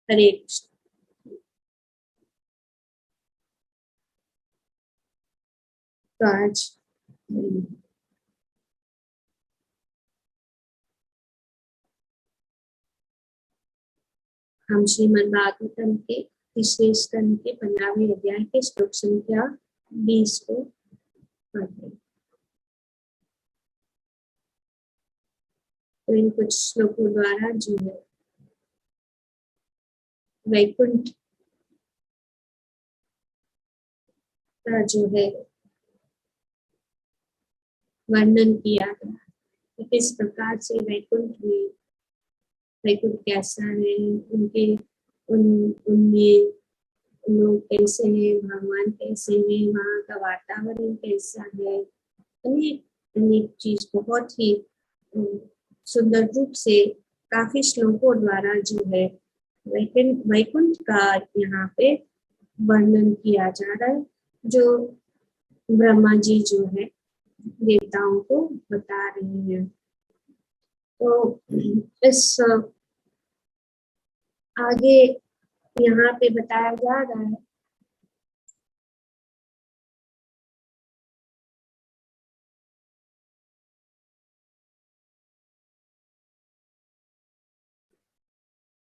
हरे कृष्ण। तो आज हम श्रीमद् भागवतम के तीसरे स्कंद के 15वें अध्याय के श्लोक संख्या 20 को पढ़ते हैं। तो इन कुछ श्लोकों द्वारा जो है वैकुंठ का जो है वर्णन किया गया कि किस प्रकार से वैकुंठ कैसा है, उनके उनमें लोग कैसे हैं, भगवान कैसे हैं, वहाँ का वातावरण कैसा है, अनेक अनेक चीज बहुत ही सुंदर रूप से काफी श्लोकों द्वारा जो है वैकुंठ का यहाँ पे वर्णन किया जा रहा है, जो ब्रह्मा जी जो है देवताओं को बता रहे हैं। तो इस आगे यहाँ पे बताया जा रहा है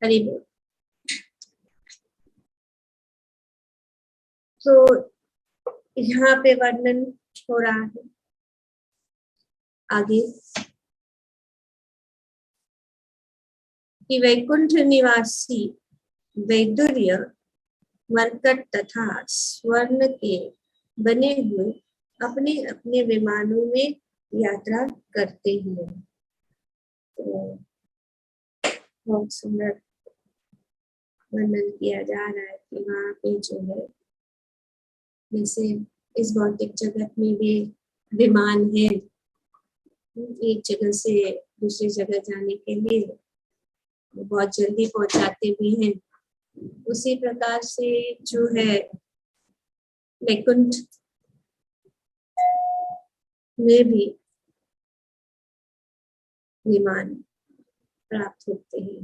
हरि बोल। तो यहाँ पे वर्णन हो रहा है आगे कि वैकुंठ निवासी वैदुर्य मरकट तथा स्वर्ण के बने हुए अपने अपने विमानों में यात्रा करते हैं। तो बहुत सुंदर वर्णन किया जा रहा है कि वहाँ पे जो है जैसे इस भौतिक जगत में भी विमान है, एक जगह से दूसरी जगह जाने के लिए बहुत जल्दी पहुंचाते भी हैं। उसी प्रकार से जो है वैकुंठ में भी विमान प्राप्त होते हैं,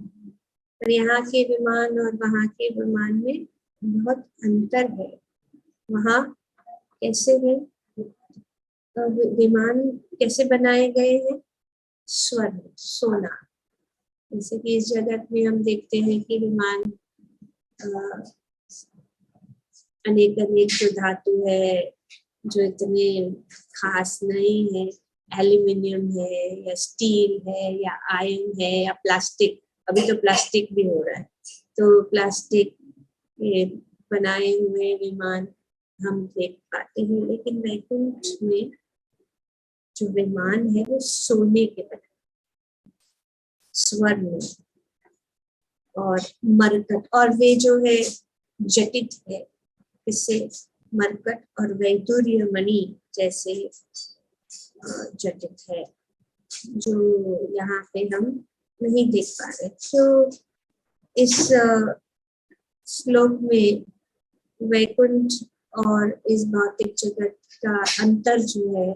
पर यहाँ के विमान और वहाँ के विमान में बहुत अंतर है। वहाँ कैसे है, विमान कैसे बनाए गए हैं, स्वर्ण सोना। जैसे कि इस जगत में हम देखते हैं कि विमान अनेक अनेक जो धातु है जो इतने खास नहीं है, एल्यूमिनियम है या स्टील है या आयरन है या प्लास्टिक, अभी तो प्लास्टिक भी हो रहा है, तो प्लास्टिक के बनाए हुए विमान हम देख पाते हैं। लेकिन वैकुंठ में जो विमान है वो सोने के बने, स्वर्ण और मरकट, और वे जो है जटित है, इससे मरकट और वैदुर्य मणि जैसे जटित है, जो यहाँ पे हम नहीं देख पा रहे। तो इस श्लोक में वैकुंठ और इस भौतिक जगत का अंतर जो है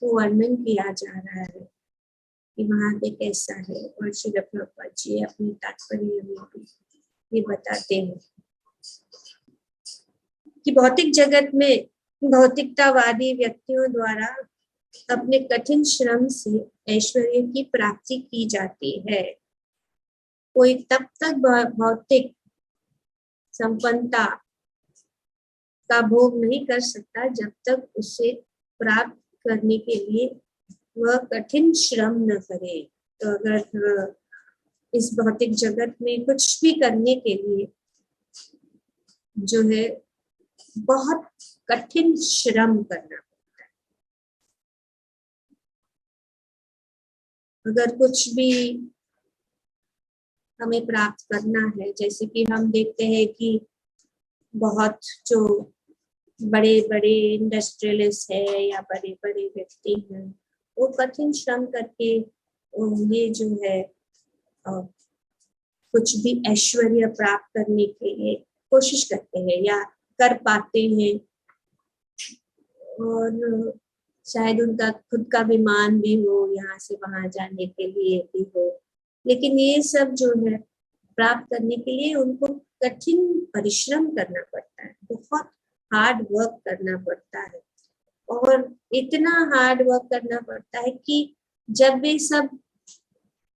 वो वर्णन किया जा रहा है कि वहाँ पे कैसा है। और श्री प्रभुपाद जी अपनी तात्पर्य में भी ये बताते हैं कि भौतिक जगत में भौतिकतावादी व्यक्तियों द्वारा अपने कठिन श्रम से ऐश्वर्य की प्राप्ति की जाती है। कोई तब तक भौतिक संपन्नता का भोग नहीं कर सकता जब तक उसे प्राप्त करने के लिए वह कठिन श्रम न करे। तो अगर इस भौतिक जगत में कुछ भी करने के लिए जो है बहुत कठिन श्रम करना पड़ता है, अगर कुछ भी हमें प्राप्त करना है, जैसे कि हम देखते हैं कि बहुत जो बड़े बड़े इंडस्ट्रियलिस्ट है या बड़े बड़े व्यक्ति हैं, वो कठिन श्रम करके ये जो है कुछ भी ऐश्वर्य प्राप्त करने के लिए कोशिश करते हैं या कर पाते हैं, और शायद उनका खुद का विमान भी हो, यहाँ से वहां जाने के लिए भी हो। लेकिन ये सब जो है प्राप्त करने के लिए उनको कठिन परिश्रम करना पड़ता है, बहुत हार्ड वर्क करना पड़ता है। और इतना हार्ड वर्क करना पड़ता है कि जब वे सब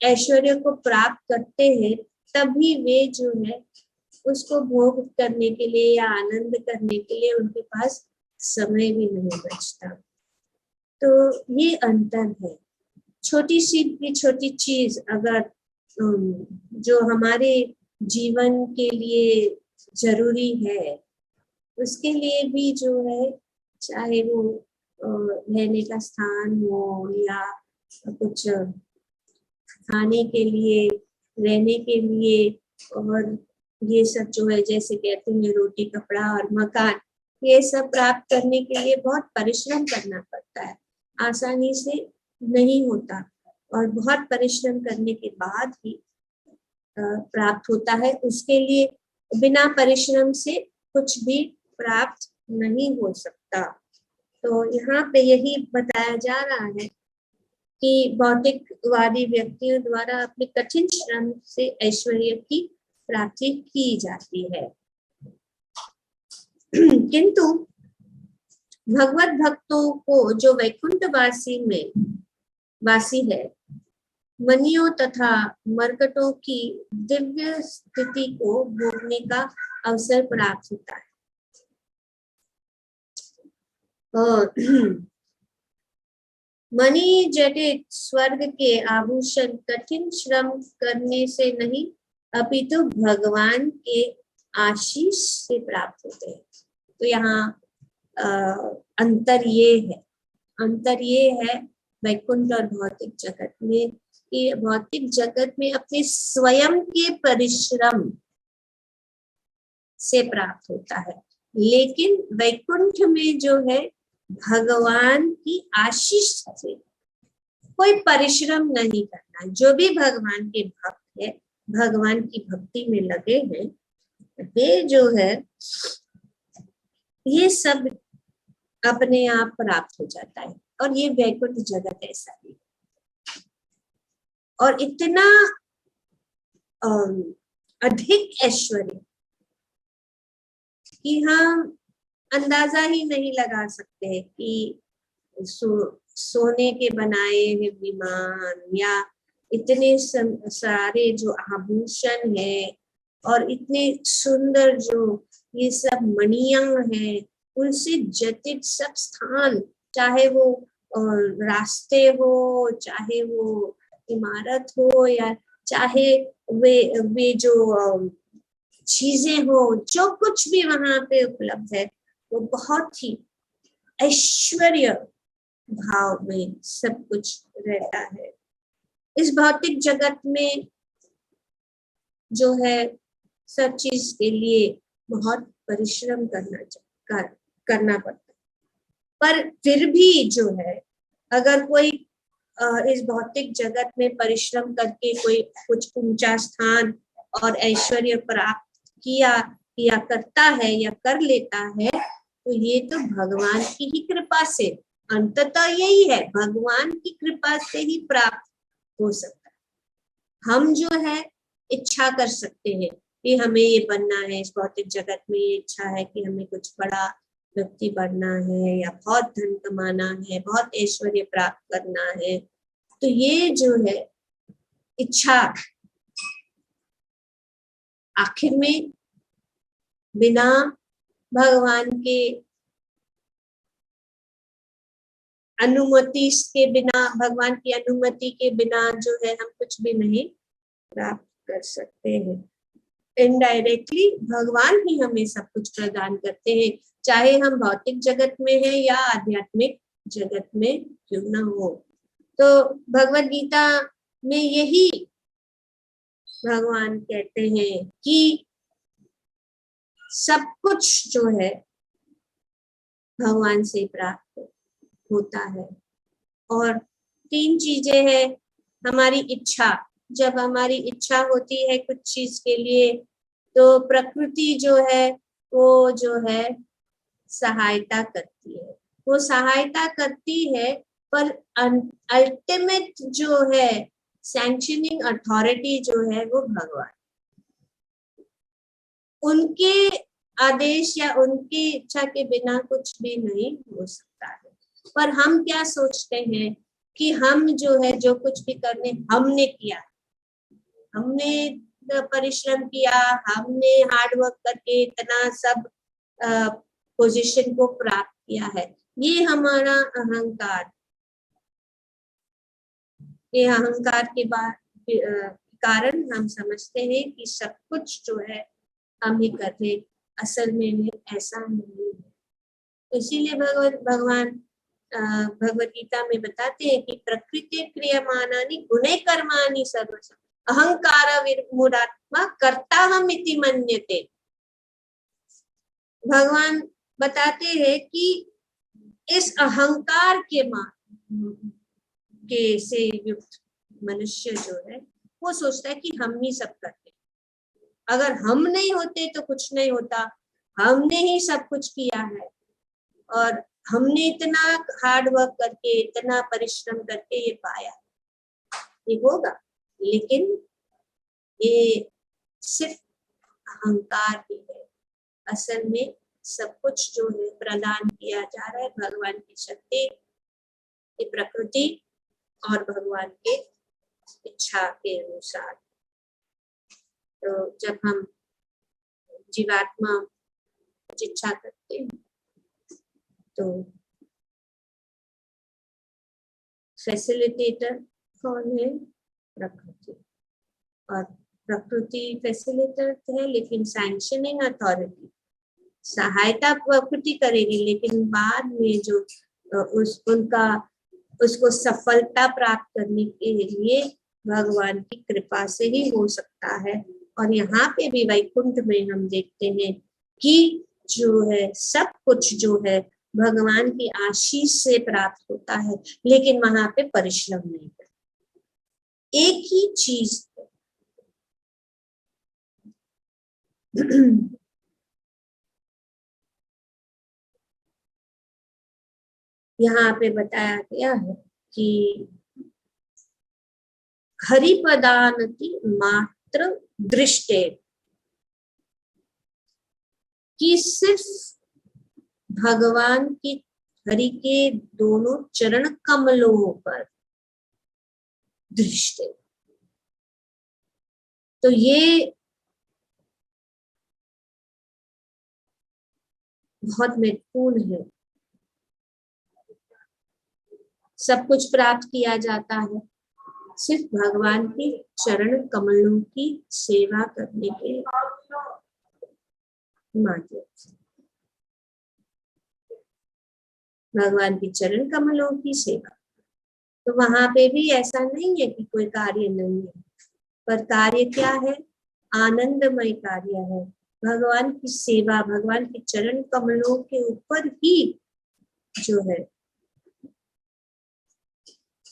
ऐश्वर्य को प्राप्त करते हैं तभी वे जो है उसको भोग करने के लिए या आनंद करने के लिए उनके पास समय भी नहीं बचता। तो ये अंतर है। छोटी चीज अगर जो हमारे जीवन के लिए जरूरी है उसके लिए भी जो है, चाहे वो रहने का स्थान हो या कुछ खाने के लिए, रहने के लिए, और ये सब जो है जैसे कहते हैं रोटी कपड़ा और मकान, ये सब प्राप्त करने के लिए बहुत परिश्रम करना पड़ता है, आसानी से नहीं होता और बहुत परिश्रम करने के बाद ही प्राप्त होता है। उसके लिए बिना परिश्रम से कुछ भी प्राप्त नहीं हो सकता। तो यहाँ पे यही बताया जा रहा है कि भौतिकवादी व्यक्तियों द्वारा अपने कठिन श्रम से ऐश्वर्य की प्राप्ति की जाती है। किंतु भगवत भक्तों को जो वैकुंठ वासी है, मनियों तथा मरकटों की दिव्य स्थिति को भोगने का अवसर प्राप्त होता है। और मणि जटित स्वर्ग के आभूषण कठिन श्रम करने से नहीं अपितु भगवान के आशीष से प्राप्त होते हैं। तो यहाँ अंतर ये है वैकुंठ और भौतिक जगत में कि भौतिक जगत में अपने स्वयं के परिश्रम से प्राप्त होता है, लेकिन वैकुंठ में जो है भगवान की आशीष से, कोई परिश्रम नहीं करना। जो भी भगवान के भक्त है, भगवान की भक्ति में लगे हैं, वे जो है ये सब अपने आप प्राप्त हो जाता है। और ये वैकुंठ जगत ऐसा ही है। और इतना अधिक ऐश्वर्य कि हम अंदाजा ही नहीं लगा सकते हैं कि सोने के बनाए हुए विमान या इतने सारे जो आभूषण है और इतने सुंदर जो ये सब मणियां हैं, उनसे जटित सब स्थान, चाहे वो रास्ते हो, चाहे वो इमारत हो, या चाहे वे जो चीजें हो, जो कुछ भी वहां पे उपलब्ध है, वो बहुत ही ऐश्वर्य भाव में सब कुछ रहता है। इस भौतिक जगत में जो है सब चीज के लिए बहुत परिश्रम करना पड़ता है। पर फिर भी जो है, अगर कोई इस भौतिक जगत में परिश्रम करके कोई कुछ ऊंचा स्थान और ऐश्वर्य प्राप्त किया करता है या कर लेता है, तो ये तो भगवान की ही कृपा से, अंततः यही है, भगवान की कृपा से ही प्राप्त हो सकता है। हम जो है इच्छा कर सकते हैं कि हमें ये बनना है, इस भौतिक जगत में ये इच्छा है कि हमें कुछ बड़ा व्यक्ति बनना है या बहुत धन कमाना है, बहुत ऐश्वर्य प्राप्त करना है। तो ये जो है इच्छा आखिर में बिना भगवान के अनुमति के बिना, भगवान की अनुमति के बिना जो है हम कुछ भी नहीं प्राप्त कर सकते हैं। इनडायरेक्टली भगवान ही हमें सब कुछ प्रदान करते हैं, चाहे हम भौतिक जगत में हैं या आध्यात्मिक जगत में क्यों ना हो। तो भगवत गीता में यही भगवान कहते हैं कि सब कुछ जो है भगवान से प्राप्त होता है। और 3 चीजें हैं। हमारी इच्छा, जब हमारी इच्छा होती है कुछ चीज के लिए, तो प्रकृति जो है वो जो है सहायता करती है, वो सहायता करती है, पर अल्टीमेट जो है सैंक्शनिंग अथॉरिटी जो है वो भगवान। उनके आदेश या उनकी इच्छा के बिना कुछ भी नहीं हो सकता है। पर हम क्या सोचते हैं कि हम जो है जो कुछ भी करने हमने किया, हमने परिश्रम किया, हमने हार्ड वर्क करके इतना सब पोजीशन को प्राप्त किया है। ये हमारा अहंकार, ये अहंकार के कारण हम समझते हैं कि सब कुछ जो है हम ही कर रहे, असल में ऐसा नहीं है। इसीलिए भगवान भगवद गीता में बताते हैं कि प्रकृति क्रियमाणानि गुणे कर्माणि सर्वश अहंकार विमूढ़ात्मा कर्ता हम इति मन्यते। भगवान बताते हैं कि इस अहंकार के से युक्त मनुष्य जो है वो सोचता है कि हम ही सब करते, अगर हम नहीं होते तो कुछ नहीं होता, हमने ही सब कुछ किया है और हमने इतना हार्ड वर्क करके इतना परिश्रम करके ये पाया, ये होगा। लेकिन ये सिर्फ अहंकार ही है। असल में सब कुछ जो है प्रदान किया जा रहा है भगवान की शक्ति, ये प्रकृति और भगवान के इच्छा के अनुसार। तो जब हम जीवात्मा इच्छा करते हैं तो फैसिलिटेटर कौन है? प्रकृति। और प्रकृति फैसिलिटेटर है, लेकिन सैंक्शनिंग अथॉरिटी, सहायता प्रकृति करेगी, लेकिन बाद में जो उसको सफलता प्राप्त करने के लिए भगवान की कृपा से ही हो सकता है। और यहाँ पे भी वैकुंठ में हम देखते हैं कि जो है सब कुछ जो है भगवान की आशीष से प्राप्त होता है, लेकिन वहां पे परिश्रम नहीं करते। एक ही चीज यहाँ पे बताया गया है कि हरिपदानति मात्र दृष्टे, कि सिर्फ भगवान की हरि के दोनों चरण कमलों पर दृष्टि, तो ये बहुत महत्वपूर्ण है। सब कुछ प्राप्त किया जाता है सिर्फ भगवान के चरण कमलों की सेवा करने के माध्यम से। भगवान के चरण कमलों की सेवा, तो वहां पे भी ऐसा नहीं है कि कोई कार्य नहीं है, पर कार्य क्या है? आनंदमय कार्य है। भगवान की सेवा, भगवान के चरण कमलों के ऊपर ही जो है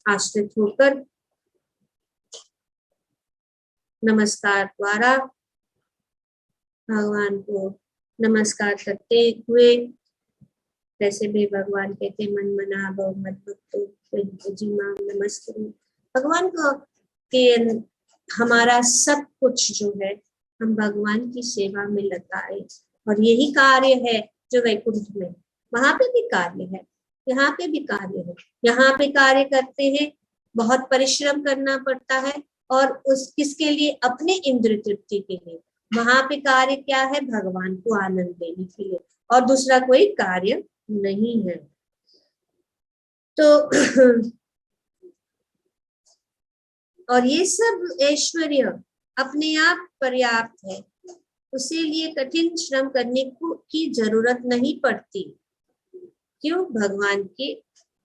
आश्रित होकर नमस्कार द्वारा भगवान को नमस्कार करते हुए, जैसे भी भगवान कहते मन मना बहु मत भक्तो जी मां नमस्करो, भगवान को के हमारा सब कुछ जो है हम भगवान की सेवा में लगाए। और यही कार्य है जो वैकुंठ में, वहां पे भी कार्य है, यहाँ पे भी कार्य है। यहाँ पे कार्य करते हैं, बहुत परिश्रम करना पड़ता है, और उस किसके लिए? अपने इंद्र तृप्ति के लिए। वहां पे कार्य क्या है? भगवान को आनंद देने के लिए, और दूसरा कोई कार्य नहीं है। तो और ये सब ऐश्वर्य अपने आप पर्याप्त है, उसे लिए कठिन श्रम करने की जरूरत नहीं पड़ती। क्यों? भगवान के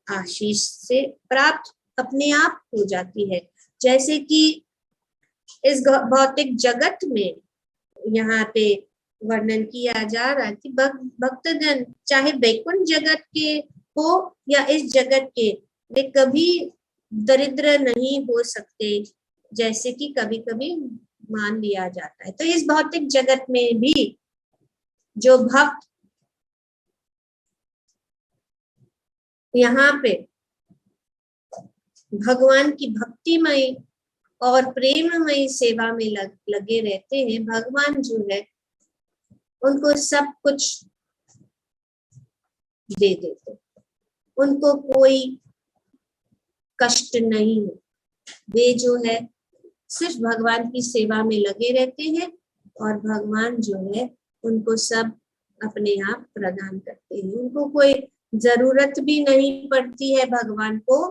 आशीष से प्राप्त अपने आप हो जाती है। जैसे कि इस भौतिक जगत में यहाँ पे वर्णन किया जा रहा है कि भक्तजन चाहे वैकुंठ जगत के हो या इस जगत के, वे कभी दरिद्र नहीं हो सकते, जैसे कि कभी कभी मान लिया जाता है। तो इस भौतिक जगत में भी जो भक्त यहाँ पे भगवान की भक्तिमय और प्रेममय सेवा में लगे रहते हैं, भगवान जो है उनको सब कुछ दे देते, उनको कोई कष्ट नहीं है। वे जो है सिर्फ भगवान की सेवा में लगे रहते हैं और भगवान जो है उनको सब अपने आप प्रदान करते हैं। उनको कोई जरूरत भी नहीं पड़ती है भगवान को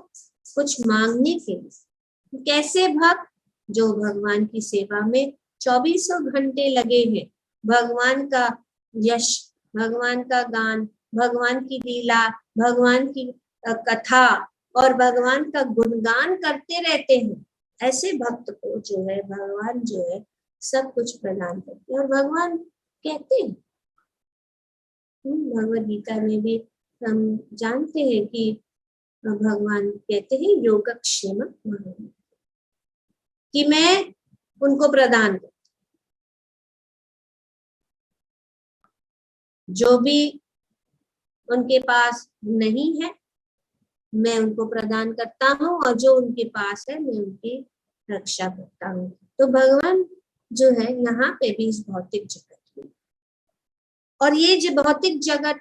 कुछ मांगने के लिए। कैसे भक्त? जो भगवान की सेवा में 24 घंटे लगे हैं, भगवान का यश, भगवान का गान, भगवान की लीला, भगवान की कथा और भगवान का गुणगान करते रहते हैं। ऐसे भक्त को जो है भगवान जो है सब कुछ प्रदान करते हैं। और भगवान कहते हैं, भगवद गीता में भी हम जानते हैं कि भगवान कहते हैं योगक्षेम कि मैं उनको प्रदान करती, जो भी उनके पास नहीं है मैं उनको प्रदान करता हूँ और जो उनके पास है मैं उनकी रक्षा करता हूँ। तो भगवान जो है यहाँ पे भी इस भौतिक जगत में, और ये जो भौतिक जगत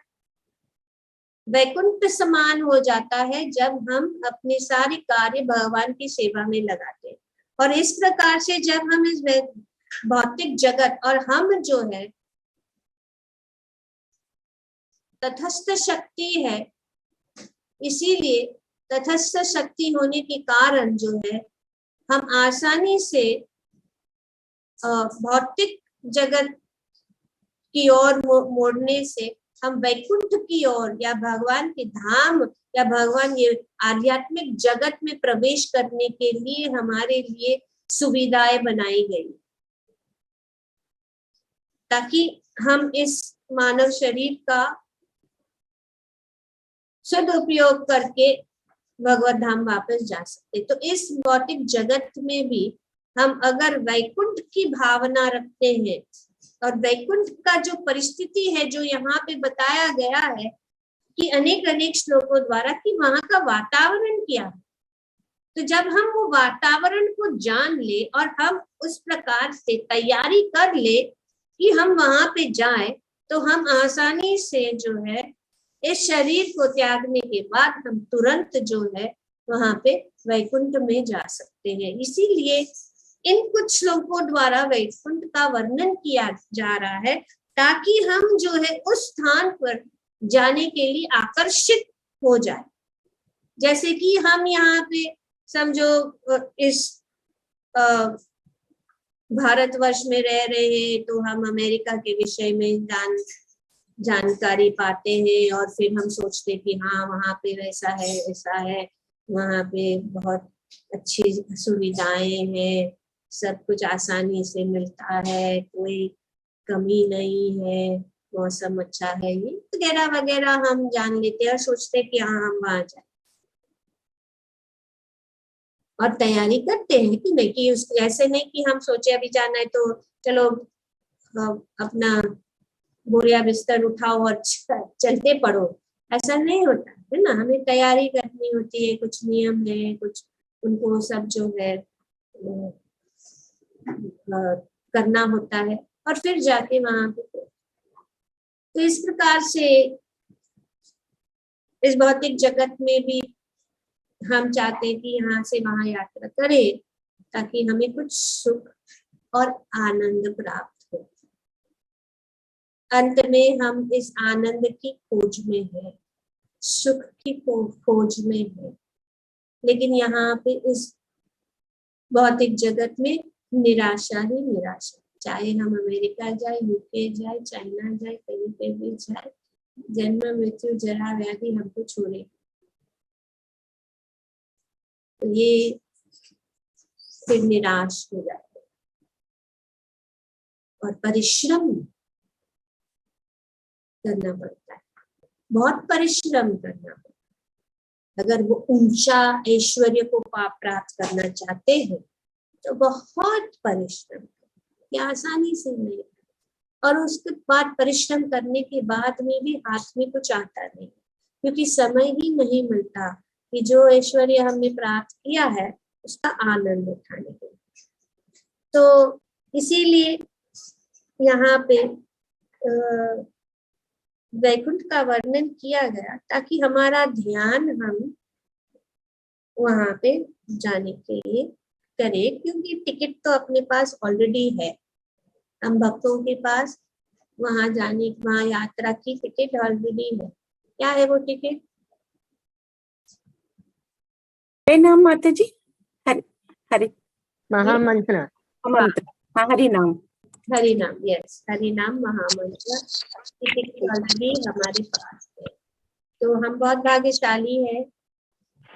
वैकुंठ समान हो जाता है जब हम अपने सारे कार्य भगवान की सेवा में लगाते हैं। और इस प्रकार से जब हम इस भौतिक जगत और हम जो है तटस्थ शक्ति है, इसीलिए तटस्थ शक्ति होने के कारण जो है हम आसानी से भौतिक जगत की ओर मोड़ने से हम वैकुंठ की ओर या भगवान के धाम या भगवान ये आध्यात्मिक जगत में प्रवेश करने के लिए हमारे लिए सुविधाएं बनाई गई, ताकि हम इस मानव शरीर का सदुपयोग करके भगवत धाम वापस जा सकते। तो इस भौतिक जगत में भी हम अगर वैकुंठ की भावना रखते हैं और वैकुंठ का जो परिस्थिति है जो यहाँ पे बताया गया है कि अनेक अनेक श्लोकों द्वारा कि वहां का वातावरण क्या है, तो जब हम वो वातावरण को जान ले और हम उस प्रकार से तैयारी कर ले कि हम वहां पे जाएं, तो हम आसानी से जो है इस शरीर को त्यागने के बाद हम तुरंत जो है वहां पे वैकुंठ में जा सकते हैं। इसीलिए इन कुछ श्लोकों द्वारा वैकुंठ का वर्णन किया जा रहा है ताकि हम जो है उस स्थान पर जाने के लिए आकर्षित हो जाए। जैसे कि हम यहाँ पे समझो इस भारतवर्ष में रह रहे हैं तो हम अमेरिका के विषय में जानकारी पाते हैं और फिर हम सोचते कि हाँ वहाँ पे वैसा है ऐसा है, वहाँ पे बहुत अच्छी सुविधाएं हैं, सब कुछ आसानी से मिलता है, कोई कमी नहीं है, मौसम अच्छा है, ये वगैरह वगैरह हम जान लेते हैं और सोचते हैं कि हाँ हम वहां जाए और तैयारी करते हैं कि नहीं, कि ऐसे नहीं कि हम सोचे अभी जाना है तो चलो अपना बोरिया बिस्तर उठाओ और चलते पड़ो, ऐसा नहीं होता है ना। हमें तैयारी करनी होती है, कुछ नियम है, कुछ उनको सब जो है करना होता है और फिर जाके वहां पे। तो इस प्रकार से इस भौतिक जगत में भी हम चाहते हैं कि यहाँ से वहां यात्रा करें ताकि हमें कुछ सुख और आनंद प्राप्त हो। अंत में हम इस आनंद की खोज में है, सुख की खोज में है, लेकिन यहाँ पे इस भौतिक जगत में निराशा ही निराशा। चाहे हम अमेरिका जाए, यूके जाए, चाइना जाए, कहीं पे भी जाए, जन्म मृत्यु जरा व्याधि हमको छोड़े। तो ये फिर निराश हो जाते और परिश्रम करना पड़ता है, बहुत परिश्रम करना पड़ता है। अगर वो ऊंचा ऐश्वर्य को प्राप्त करना चाहते हैं तो बहुत परिश्रम, ये आसानी से नहीं, और उसके बाद परिश्रम करने के बाद में भी हाथ में कुछ आता नहीं, क्योंकि समय ही नहीं मिलता कि जो ऐश्वर्य हमने प्राप्त किया है उसका आनंद उठाने के लिए। तो इसीलिए यहाँ पे वैकुंठ का वर्णन किया गया ताकि हमारा ध्यान हम वहां पे जाने के लिए करें, क्योंकि टिकट तो अपने पास ऑलरेडी है। हम भक्तों के पास वहां जाने, वहां यात्रा की टिकट ऑलरेडी है। क्या है वो टिकट? हरे नाम माता जी, हरि हरि महामंत्र। मंत्र, हाँ हरि नाम। हरि नाम, यस, हरि नाम महामंत्र टिकट ऑलरेडी हमारे पास है। तो हम बहुत भाग्यशाली है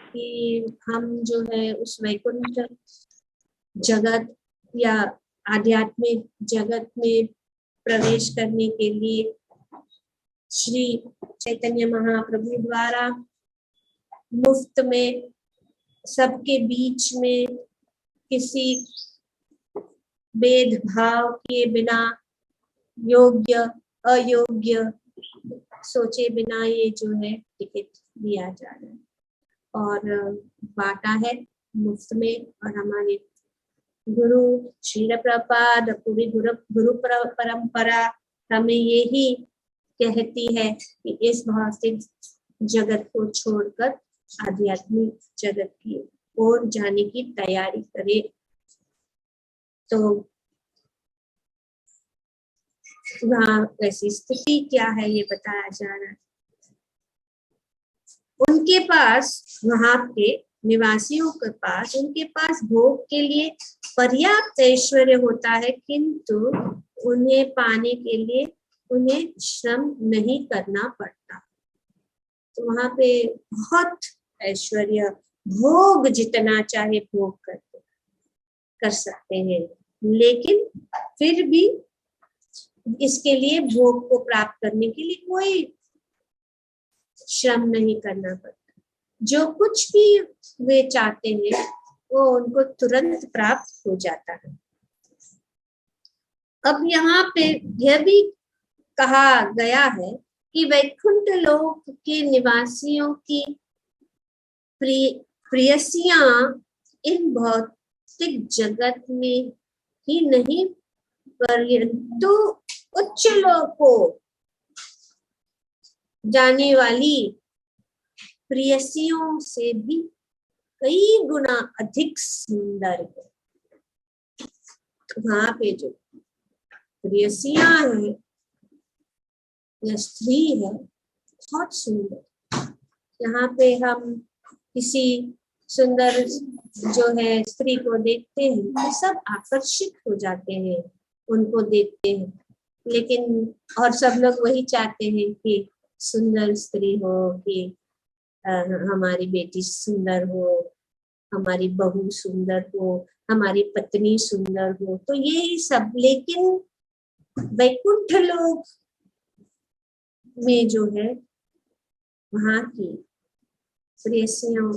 कि हम जो है उस वैकुंठ जगत या आध्यात्मिक जगत में प्रवेश करने के लिए श्री चैतन्य महाप्रभु द्वारा मुफ्त में, सबके बीच में, किसी भेदभाव किए बिना, योग्य अयोग्य सोचे बिना ये जो है टिकट दिया जा रहा है और बांटा है मुफ्त में। और हमारे गुरु श्रील प्रभुपाद, पूरी गुरु परंपरा हमें यही कहती है कि इस भौतिक जगत को छोड़कर आध्यात्मिक जगत की ओर जाने की तैयारी करे। तो वहाँ ऐसी स्थिति क्या है ये बताया जा रहा है। उनके पास, वहां के निवासियों के पास, उनके पास भोग के लिए पर्याप्त ऐश्वर्य होता है, किंतु उन्हें पाने के लिए उन्हें श्रम नहीं करना पड़ता। तो वहां पे बहुत ऐश्वर्य, भोग जितना चाहे भोग कर सकते हैं, लेकिन फिर भी इसके लिए भोग को प्राप्त करने के लिए कोई श्रम नहीं करना पड़ता। जो कुछ भी वे चाहते हैं वो उनको तुरंत प्राप्त हो जाता है। अब यहाँ पे यह भी कहा गया है कि वैकुंठ लोक के निवासियों की प्रेयसियां इन भौतिक जगत में ही नहीं परंतु उच्च लोकों जाने वाली प्रेयसियों से भी कई गुना अधिक सुंदर है। वहां पे जो प्रेयसियां है या स्त्री है, बहुत सुंदर। यहाँ पे हम किसी सुंदर जो है स्त्री को देखते हैं तो सब आकर्षित हो जाते हैं, उनको देखते हैं। लेकिन और सब लोग वही चाहते हैं कि सुंदर स्त्री हो, कि हमारी बेटी सुंदर हो, हमारी बहू सुंदर हो, हमारी पत्नी सुंदर हो। तो ये सब, लेकिन वैकुंठ लोक में जो है वहां की प्रेयसियां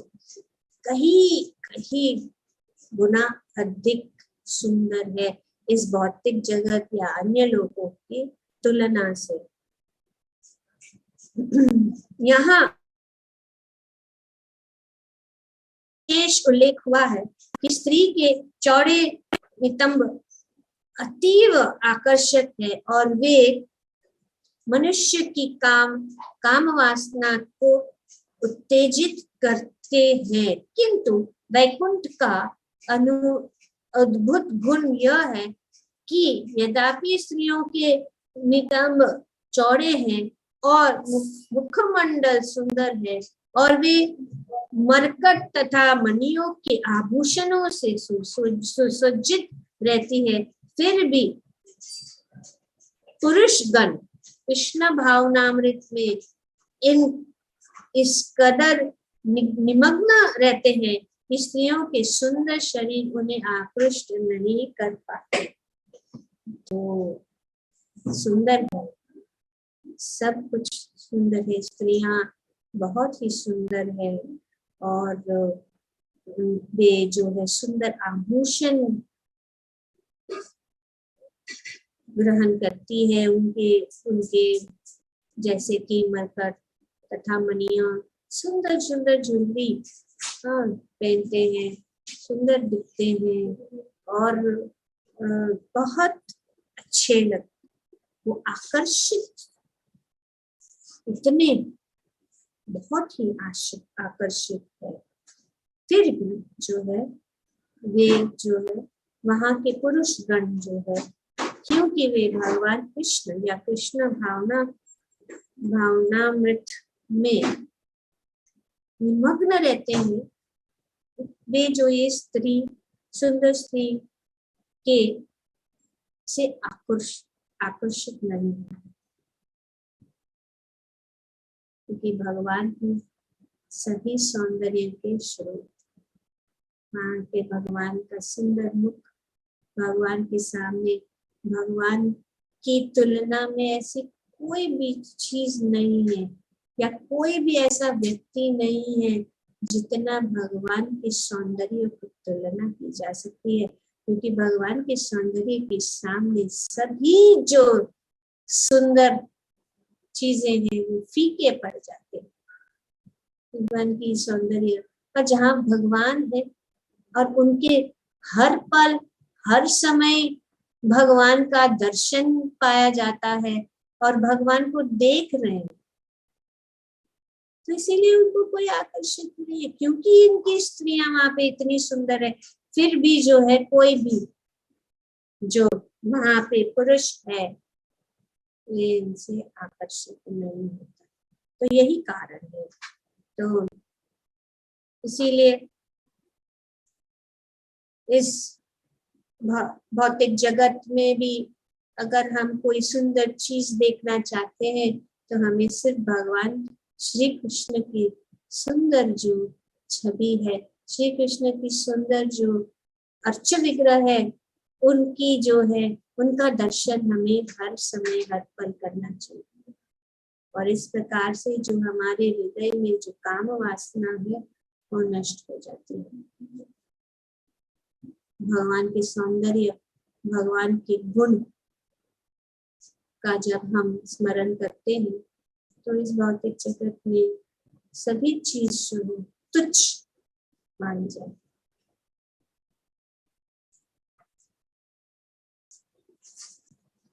कहीं कहीं गुना अधिक सुंदर है इस भौतिक जगत या अन्य लोगों की तुलना से। यहाँ विशेष उल्लेख हुआ है कि स्त्री के चौड़े नितंब अतीव आकर्षक है और वे मनुष्य की काम वासना को उत्तेजित करते हैं, किंतु वैकुंठ का अद्भुत गुण यह है कि यद्यपि स्त्रियों के नितंब चौड़े हैं और मुखमंडल सुंदर है और वे मरकट तथा मणियों के आभूषणों से सुसज्जित रहती है, फिर भी पुरुष गण कृष्ण भावनामृत में इस कदर निमग्न रहते हैं कि स्त्रियों के सुंदर शरीर उन्हें आकृष्ट नहीं कर पाते। तो सुंदर है, सब कुछ सुंदर है, स्त्रियां बहुत ही सुंदर है और वे जो है सुंदर आभूषण ग्रहण करती है, उनके जैसे कि मरकट तथा मणियां, सुंदर सुंदर ज्वेलरी पहनते हैं, सुंदर दिखते हैं और बहुत अच्छे लगते। वो आकर्षित, इतने बहुत ही आकर्षित है। फिर भी जो है वे जो है वहां के पुरुष गण जो है, क्योंकि वे भगवान कृष्ण या कृष्ण भावनामृत में निमग्न रहते हैं, वे जो ये स्त्री, सुंदर स्त्री के से आकर्षित नहीं है, क्योंकि भगवान ही सभी सौंदर्य के स्रोत। वहाँ के भगवान का सुंदर मुख, भगवान के सामने भगवान की तुलना में ऐसी कोई भी चीज नहीं है, या कोई भी ऐसा व्यक्ति नहीं है जितना भगवान के सौंदर्य की तुलना की जा सकती है, क्योंकि भगवान के सौंदर्य के सामने सभी जो सुंदर चीजें हैं वो फीके पड़ जाते हैं। भगवान की सौंदर्य का जहाँ भगवान है और उनके हर पल हर समय भगवान का दर्शन पाया जाता है और भगवान को देख रहे हैं, तो इसीलिए उनको कोई आकर्षित नहीं है, क्योंकि इनकी स्त्रियां वहां पे इतनी सुंदर है। फिर भी जो है कोई भी जो वहां पे पुरुष है ये इनसे आकर्षित नहीं होता। तो यही कारण है। तो इसीलिए इस भौतिक जगत में भी अगर हम कोई सुंदर चीज देखना चाहते हैं तो हमें सिर्फ भगवान श्री कृष्ण की सुंदर जो छवि है, श्री कृष्ण की सुंदर जो अर्च विग्रह है, उनकी जो है उनका दर्शन हमें हर समय हर पल करना चाहिए। और इस प्रकार से जो हमारे हृदय में जो काम वासना है वो नष्ट हो जाती है। भगवान के सौंदर्य, भगवान के गुण का जब हम स्मरण करते हैं तो इस भौतिक जगत में सभी चीज जो है तुच्छ मानी जाती।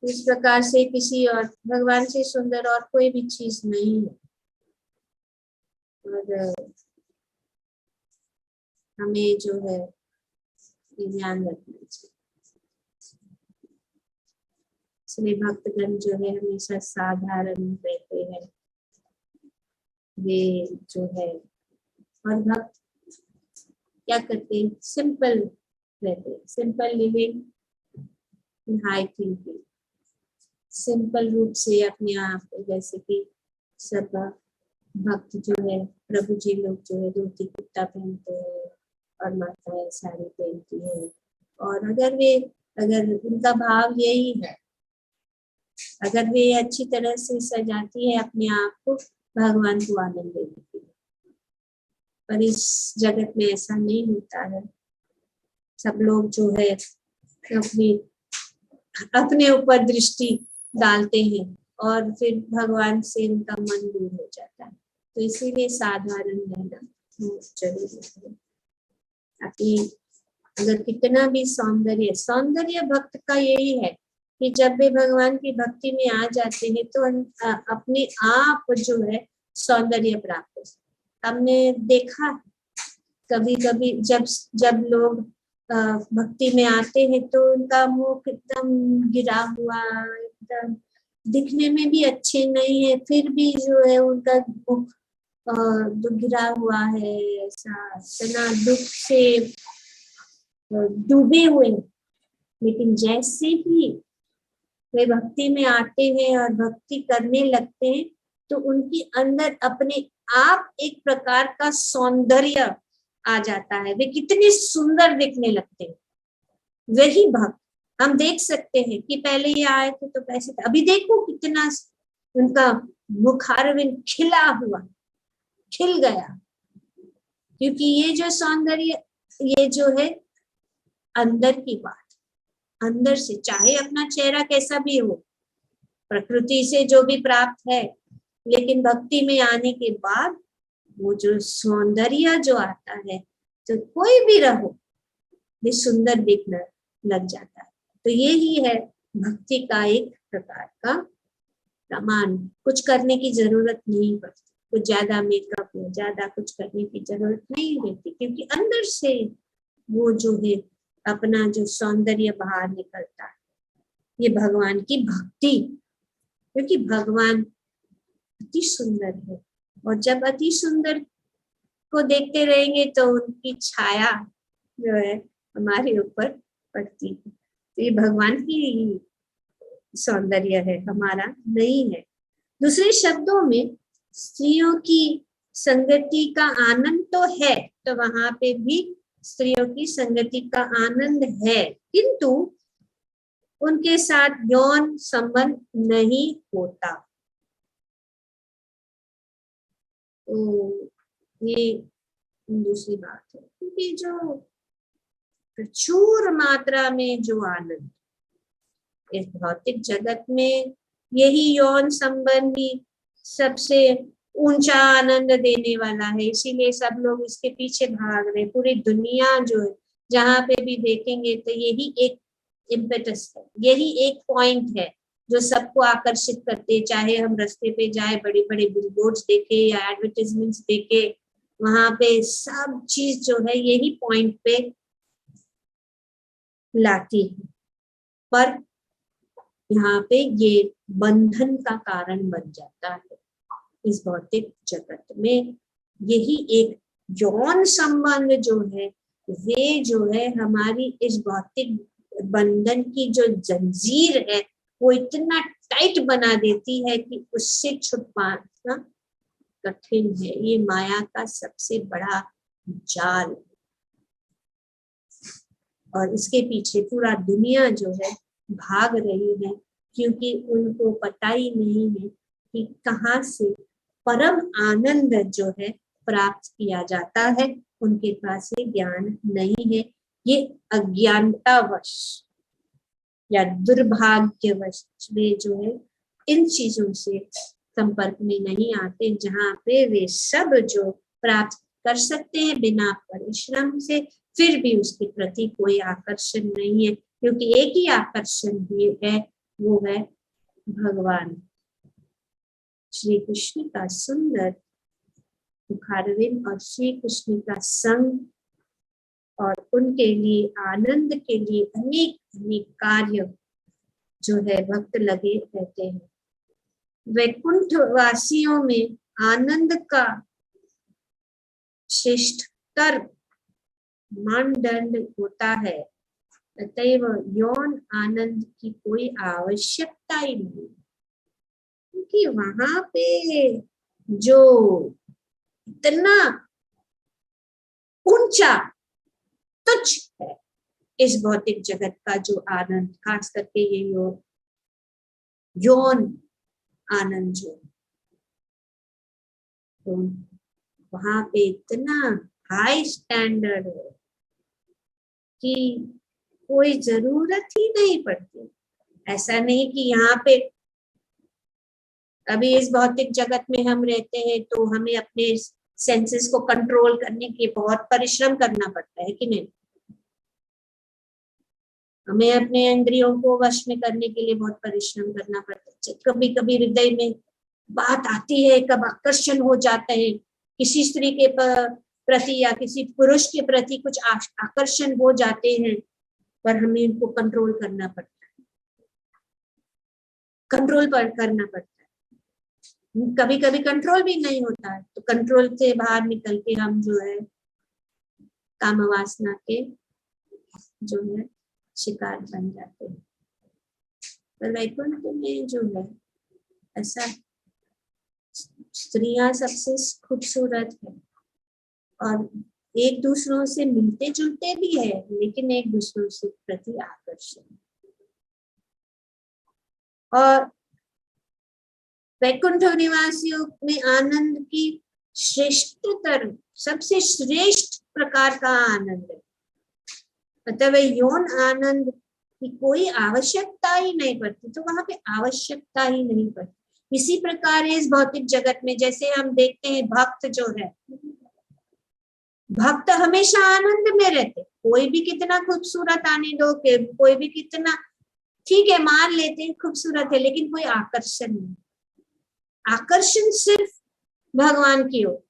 इस प्रकार से किसी और भगवान से सुंदर और कोई भी चीज नहीं है। और हमें जो है ध्यान रखना चाहिए। इसलिए भक्तगण जो है हमेशा साधारण रहते हैं, वे जो है, और भक्त क्या करते हैं, सिंपल रहते हैं, simple living, high thinking, simple रूप से अपने आप, जैसे कि सब भक्त जो है प्रभु जी लोग जो है धोती कुर्ता पहनते हैं और माताएं साड़ी पहनती है, और अगर उनका भाव यही है, अगर वे अच्छी तरह से सजाती है अपने आप को भगवान को आनंद देने के लिए, पर इस जगत में ऐसा नहीं होता है। सब लोग जो है अपने ऊपर दृष्टि डालते हैं और फिर भगवान से उनका मन दूर हो जाता है। तो इसीलिए साधारण रहना जरूरी है। ताकि अगर कितना भी सौंदर्य भक्त का यही है कि जब वे भगवान की भक्ति में आ जाते हैं तो अपने आप जो है सौंदर्य प्राप्त हो। हमने देखा कभी कभी जब लोग भक्ति में आते हैं तो उनका मुख एकदम गिरा हुआ, एकदम दिखने में भी अच्छे नहीं है, फिर भी जो है उनका मुख गिरा हुआ है, ऐसा इतना दुख से डूबे हुए। लेकिन जैसे ही वे भक्ति में आते हैं और भक्ति करने लगते हैं तो उनके अंदर अपने आप एक प्रकार का सौंदर्य आ जाता है, वे कितने सुंदर दिखने लगते हैं। वही भक्त हम देख सकते हैं कि पहले ये आए थे तो कैसे थे, अभी देखो कितना उनका मुखारविंद खिल गया, क्योंकि ये जो सौंदर्य ये जो है अंदर की बात, अंदर से, चाहे अपना चेहरा कैसा भी हो, प्रकृति से जो भी प्राप्त है, लेकिन भक्ति में आने के बाद वो जो सौंदर्य जो आता है तो कोई भी रहो वे सुंदर दिखने लग जाता है। तो ये ही है भक्ति का एक प्रकार का प्रमाण। कुछ करने की जरूरत नहीं पड़ती, कुछ ज्यादा मेकअप या ज्यादा कुछ करने की जरूरत नहीं रहती, क्योंकि अंदर से वो जो है अपना जो सौंदर्य बाहर निकलता है। ये भगवान की भक्ति, क्योंकि भगवान अति सुंदर है, और जब अति सुंदर को देखते रहेंगे तो उनकी छाया जो है हमारे ऊपर पड़ती है। तो ये भगवान की सौंदर्य है, हमारा नहीं है। दूसरे शब्दों में स्त्रियों की संगति का आनंद तो है, तो वहां पे भी स्त्रियों की संगति का आनंद है, किंतु उनके साथ यौन संबंध नहीं होता। तो ये दूसरी बात है, क्योंकि जो प्रचुर मात्रा में जो आनंद इस भौतिक जगत में, यही यौन संबंध ही सबसे ऊंचा आनंद देने वाला है, इसीलिए सब लोग इसके पीछे भाग रहे। पूरी दुनिया जो है जहाँ पे भी देखेंगे तो यही एक इम्पेटस है, यही एक पॉइंट है जो सबको आकर्षित करते हैं। चाहे हम रास्ते पे जाए, बड़े बड़े बिलबोर्ड्स देखे या एडवर्टाइजमेंट्स देखे, वहां पे सब चीज जो है यही पॉइंट पे लाती है, पर यहाँ पे ये बंधन का कारण बन जाता है। इस भौतिक जगत में यही एक यौन संबंध जो है, वे जो है हमारी इस भौतिक बंधन की जो जंजीर है वो इतना टाइट बना देती है कि उससे छुटकारा कठिन है। ये माया का सबसे बड़ा जाल, और इसके पीछे पूरा दुनिया जो है भाग रही है, क्योंकि उनको पता ही नहीं है कि कहाँ से परम आनंद जो है प्राप्त किया जाता है। उनके पास ये ज्ञान नहीं है, ये अज्ञानतावश या दुर्भाग्यवश वे जो है इन चीजों से संपर्क में नहीं आते, जहाँ पे वे सब जो प्राप्त कर सकते हैं बिना परिश्रम से, फिर भी उसके प्रति कोई आकर्षण नहीं है, क्योंकि एक ही आकर्षण भी है, वो है भगवान श्री कृष्ण का सुंदर मुखारविंद और श्री कृष्ण का संग, और उनके लिए आनंद के लिए अनेक अनेक कार्य जो है भक्त लगे रहते हैं। वैकुंठ वासियों में आनंद का श्रेष्ठतर मानदंड होता है, अतएव यौन आनंद की कोई आवश्यकता ही नहीं, क्योंकि वहां पे जो इतना ऊंचा तुच्छ है इस भौतिक जगत का जो आनंद, खास करके ये यौन आनंद जो, तो वहां पे इतना हाई स्टैंडर्ड है कि कोई जरूरत ही नहीं पड़ती। ऐसा नहीं कि यहाँ पे अभी इस भौतिक जगत में हम रहते हैं तो हमें अपने सेंसेस को कंट्रोल करने के लिए बहुत परिश्रम करना पड़ता है कि नहीं, हमें अपने इंद्रियों को वश में करने के लिए बहुत परिश्रम करना पड़ता है। कभी कभी हृदय में बात आती है, कब आकर्षण हो जाता है किसी स्त्री के प्रति या किसी पुरुष के प्रति, कुछ आकर्षण हो जाते हैं, पर हमें इनको कंट्रोल करना पड़ता है, कंट्रोल करना पड़ता है। कभी कभी कंट्रोल भी नहीं होता है, तो कंट्रोल से बाहर निकल के हम जो है काम वासना के जो है शिकार बन जाते हैं। पर वैकुंठ में जो है ऐसा, स्त्रियां सबसे खूबसूरत है और एक दूसरों से मिलते जुलते भी है, लेकिन एक दूसरों से प्रति आकर्षण। और वैकुंठ निवासियों में आनंद की श्रेष्ठतर, सबसे श्रेष्ठ प्रकार का आनंद है, मतलब यौन आनंद की कोई आवश्यकता ही नहीं पड़ती, तो वहां पे आवश्यकता ही नहीं पड़ती। इसी प्रकार इस भौतिक जगत में जैसे हम देखते हैं भक्त जो है, भक्त हमेशा आनंद में रहते, कोई भी कितना खूबसूरत आने दो, कोई भी कितना ठीक है, मान लेते हैं खूबसूरत है, लेकिन कोई आकर्षण नहीं। आकर्षण सिर्फ भगवान की ओर।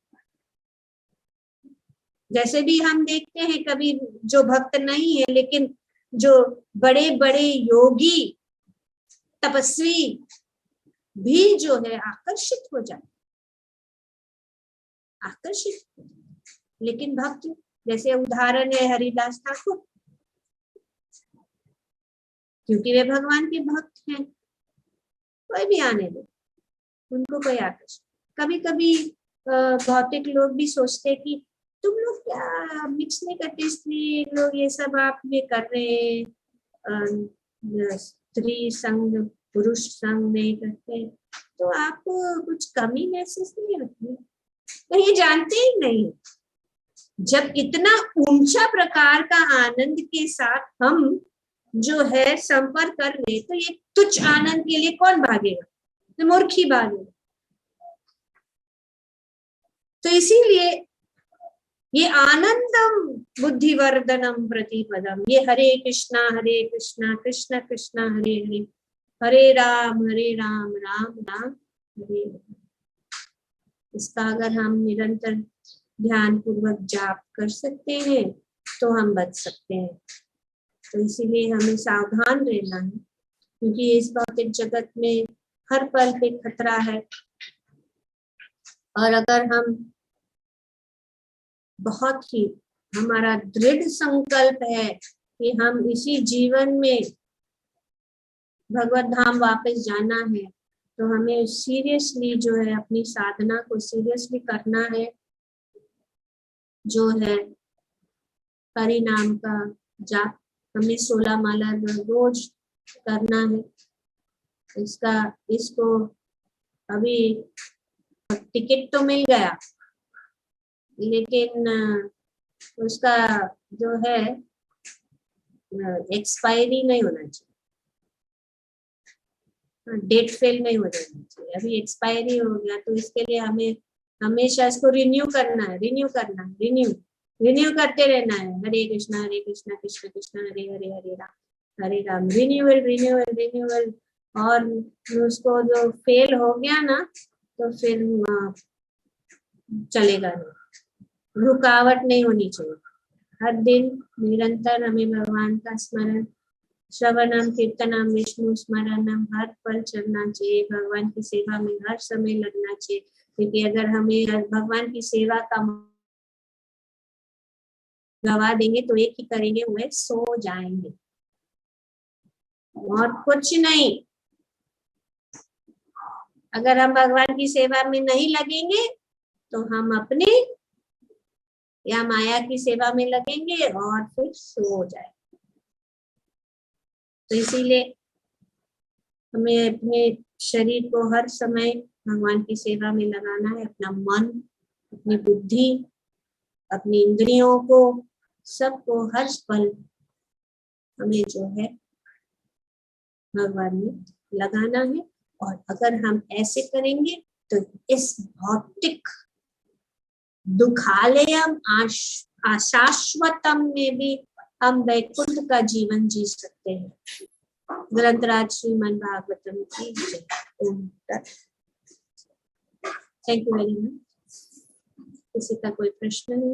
जैसे भी हम देखते हैं कभी जो भक्त नहीं है, लेकिन जो बड़े बड़े योगी तपस्वी भी जो है आकर्षित हो जाते, आकर्षित। लेकिन भक्त, जैसे उदाहरण है हरिदास ठाकुर, क्योंकि वे भगवान के भक्त हैं, कोई भी आने दे, उनको कोई आकर्षण। कभी कभी भौतिक लोग भी सोचते कि तुम लोग क्या मिक्स नहीं करते, इसलिए लोग ये सब आप में कर रहे, स्त्री संग पुरुष संग नहीं करते, तो आपको कुछ कमी महसूस नहीं होती? तो ये जानते ही नहीं, जब इतना ऊंचा प्रकार का आनंद के साथ हम जो है संपर्क कर रहे, तो ये तुच्छ आनंद के लिए कौन भागेगा? तो मूर्ख ही भागेगा। तो इसीलिए ये आनंदम बुद्धिवर्धनम प्रतिपदम, ये हरे कृष्णा कृष्ण कृष्ण हरे हरे, हरे राम राम राम हरे हरे, इसका अगर हम निरंतर ध्यान पूर्वक जाप कर सकते हैं तो हम बच सकते हैं। तो इसीलिए हमें सावधान रहना है, क्योंकि इस भौतिक जगत में हर पल पे खतरा है। और अगर हम बहुत ही, हमारा दृढ़ संकल्प है कि हम इसी जीवन में भगवत धाम वापस जाना है, तो हमें सीरियसली जो है अपनी साधना को सीरियसली करना है, जो है हरि नाम का जाप हमें 16 माला रोज करना है। इसको अभी टिकट तो मिल गया, लेकिन उसका जो है एक्सपायरी नहीं होना चाहिए, डेट फेल नहीं हो जाना चाहिए। अभी एक्सपायरी हो गया, तो इसके लिए हमें हमेशा इसको रिन्यू करना है, रिन्यू करते रहना है। हरे कृष्णा कृष्ण कृष्ण हरे हरे, हरे राम, रिन्यूअल। और उसको जो फेल हो गया ना, तो फिर चलेगा नहीं, रुकावट नहीं होनी चाहिए। हर दिन निरंतर हमें भगवान का स्मरण, श्रवणम कीर्तनम विष्णु स्मरणम हर पल चलना चाहिए। भगवान की सेवा में हर समय लगना चाहिए, क्योंकि अगर हमें भगवान की सेवा का गवा देंगे तो एक ही करेंगे, वह सो जाएंगे और कुछ नहीं। अगर हम भगवान की सेवा में नहीं लगेंगे तो हम अपने या माया की सेवा में लगेंगे और फिर सो जाएंगे। तो इसीलिए हमें अपने शरीर को हर समय भगवान की सेवा में लगाना है, अपना मन, अपनी बुद्धि, अपनी इंद्रियों को, सबको हर पल हमें जो है भगवान में लगाना है। और अगर हम ऐसे करेंगे तो इस भौतिक दुखालयम अशाश्वतम में भी हम वैकुंठ का जीवन जी सकते हैं। ग्रंथराज श्रीमद् भागवतम की जय। Thank you very much. किसी का कोई प्रश्न है?